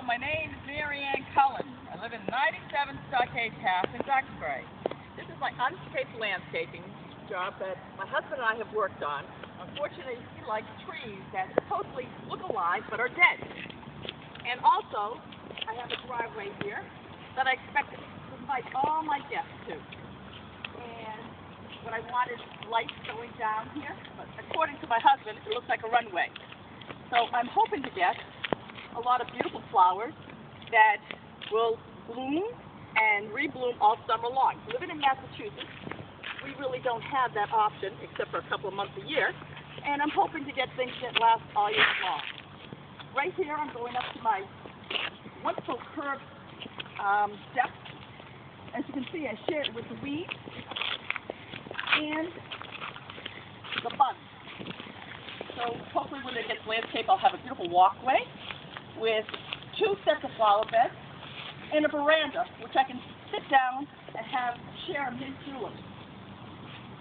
my name is Cullen. I live in 97 Stockade Path in Duxbury. This is my unsafe landscaping job that my husband and I have worked on. Unfortunately, he likes trees that supposedly look alive but are dead. And also, I have a driveway here that I expect to invite all my guests to. And what I want is lights going down here, but according to my husband, it looks like a runway. So I'm hoping to get a lot of beautiful flowers that will bloom and rebloom all summer long. Living in Massachusetts, we really don't have that option except for a couple of months a year, and I'm hoping to get things that last all year long. Right here, I'm going up to my wonderful curved steps. As you can see, I shared it with the weeds and the buds. So hopefully when it gets landscaped, I'll have a beautiful walkway with 2 sets of flower beds and a veranda, which I can sit down and share mint juleps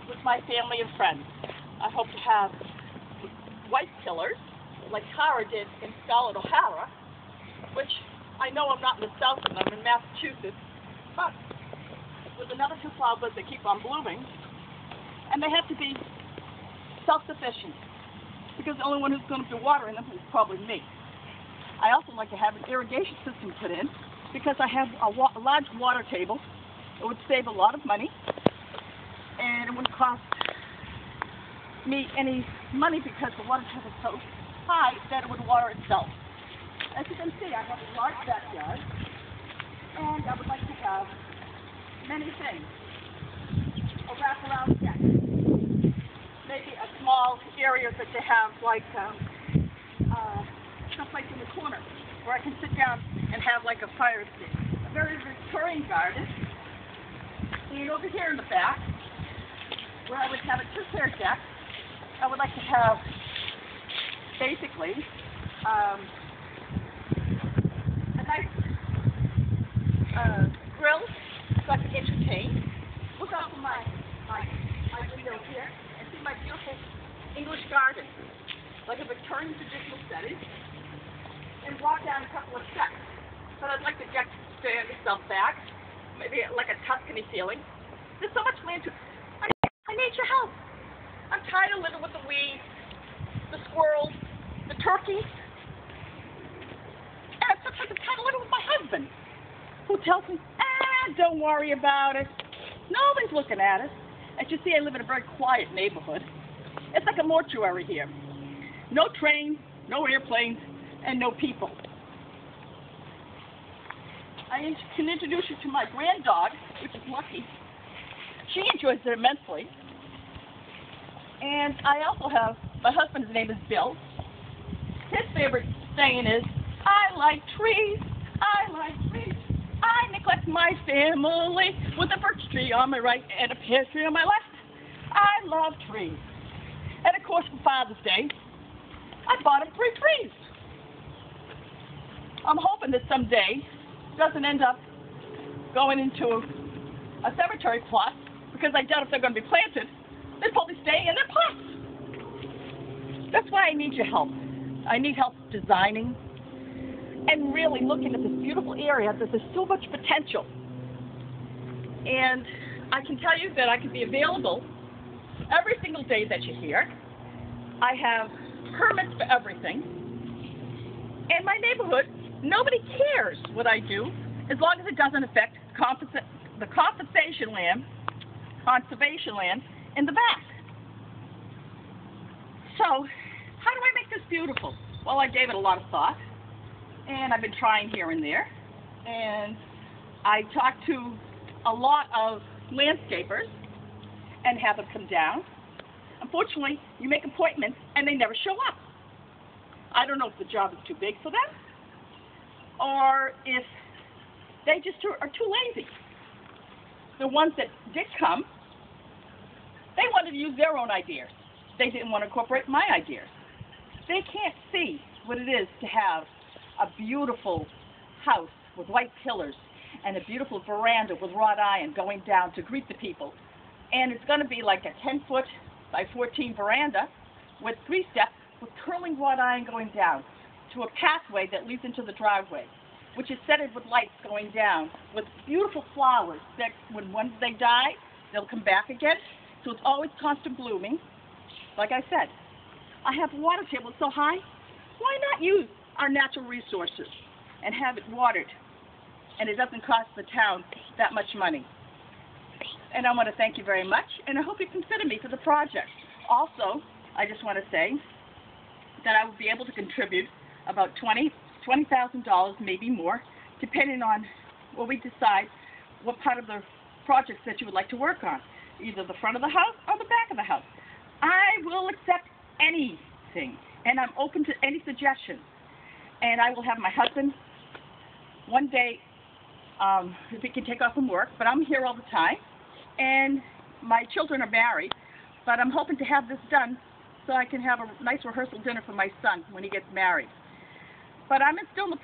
with my family and friends. I hope to have white pillars, like Tara did in Scarlett, O'Hara, which I know I'm not in the South and I'm in Massachusetts, but with another 2 flower beds that keep on blooming, and they have to be self-sufficient, because the only one who's going to be watering them is probably me. I also like to have an irrigation system put in, because I have a large water table. It would save a lot of money, and it wouldn't cost me any money because the water table is so high that it would water itself. As you can see, I have a large backyard, and I would like to have many things. A wraparound deck, maybe a small area that they have like someplace in the corner where I can sit down and have like a fire escape. A very Victorian garden. And over here in the back, where I would have a 2-tier deck, I would like to have basically a nice grill so I can entertain. Look out for my window here and see my beautiful English garden, like a Victorian traditional setting, and walk down a couple of steps. But I'd like to stand myself back, maybe like a Tuscany feeling. There's so much land to. I need your help. I'm tired of living with the weeds, the squirrels, the turkeys, and sometimes I'm tired of living with my husband, who tells me, don't worry about it. Nobody's looking at us. As you see, I live in a very quiet neighborhood. It's like a mortuary here. No trains, no airplanes, and no people. I can introduce you to my grand dog, which is Lucky. She enjoys it immensely. And I also have, my husband's name is Bill. His favorite saying is, I like trees, I like trees. I neglect my family with a birch tree on my right and a pear tree on my left. I love trees. And of course, for Father's Day, I bought him 3 trees. I'm hoping that someday it doesn't end up going into a cemetery plot, because I doubt if they're going to be planted. They'll probably stay in their pots. That's why I need your help. I need help designing and really looking at this beautiful area that there's so much potential. And I can tell you that I can be available every single day that you're here. I have permits for everything. And my neighborhood, nobody cares what I do as long as it doesn't affect the conservation land in the back. So, how do I make this beautiful? Well, I gave it a lot of thought, and I've been trying here and there, and I talked to a lot of landscapers and have them come down. Unfortunately, you make appointments and they never show up. I don't know if the job is too big for them, or if they just are too lazy. The ones that did come, they wanted to use their own ideas. They didn't want to incorporate my ideas. They can't see what it is to have a beautiful house with white pillars and a beautiful veranda with wrought iron going down to greet the people. And it's going to be like a 10-foot by 14 veranda with 3 steps with curling wrought iron going down to a pathway that leads into the driveway. which is scented with lights going down, with beautiful flowers that once they die, they'll come back again. So it's always constant blooming. Like I said, I have water tables so high. Why not use our natural resources and have it watered? And it doesn't cost the town that much money. And I want to thank you very much, and I hope you consider me for the project. Also, I just want to say that I will be able to contribute about $20,000, maybe more, depending on what we decide what part of the projects that you would like to work on, either the front of the house or the back of the house. I will accept anything, and I'm open to any suggestions. And I will have my husband one day, if he can take off from work, but I'm here all the time. And my children are married, but I'm hoping to have this done so I can have a nice rehearsal dinner for my son when he gets married. But I'm still in the